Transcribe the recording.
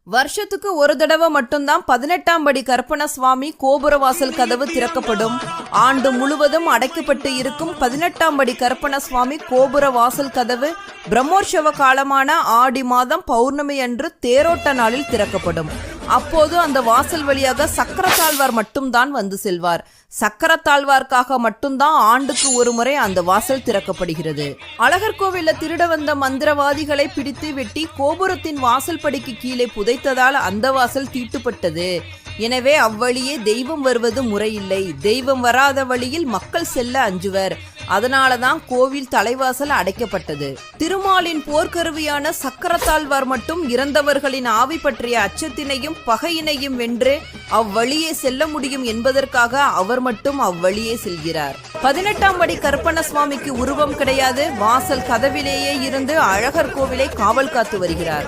வருஷத்துக்கு ஒரு தடவை மட்டும்தான் 18ஆம் படி கருப்பண சுவாமி கோபுர வாசல் கதவு திறக்கப்படும். ஆண்டு முழுவதும் அடைக்கப்பட்டு இருக்கும் 18ஆம் படி கருப்பண சுவாமி கோபுர வாசல் கதவு பிரம்மோற்சவ காலமான ஆடி மாதம் பௌர்ணமி அன்று தேரோட்ட நாளில் திறக்கப்படும். அப்போது அந்த வாசல் வழியாக சக்கரத்தாழ்வார் மட்டும்தான் வந்து செல்வார். சக்கரத்தாழ்வார்க்காக மட்டும்தான் ஆண்டுக்கு ஒரு முறை அந்த வாசல் திறக்கப்படுகிறது. அழகர் கோவில்ல திருட வந்த மந்திரவாதிகளை பிடித்து வெட்டி கோபுரத்தின் வாசல் படிக்கு கீழே புதைத்ததால் அந்த வாசல் தீட்டுப்பட்டது. எனவே அவ்வழியே தெய்வம் வருவது முறையில்லை. தெய்வம் வராத வழியில் மக்கள் செல்ல அஞ்சுவர். அதனாலதான் கோவில் தலைவாசல் அடைக்கப்பட்டது. திருமாலின் போர்க்கருவியான சக்கரத்தாழ்வார் மட்டும் இறந்தவர்களின் ஆவி பற்றிய அச்சத்தினையும் பகையினையும் வென்று அவ்வழியே செல்ல முடியும் என்பதற்காக அவர் மட்டும் அவ்வழியே செல்கிறார். 18ஆம் படி கருப்பண சுவாமிக்கு உருவம் கிடையாது. வாசல் கதவிலேயே இருந்து அழகர் கோவிலை காவல் காத்து வருகிறார்.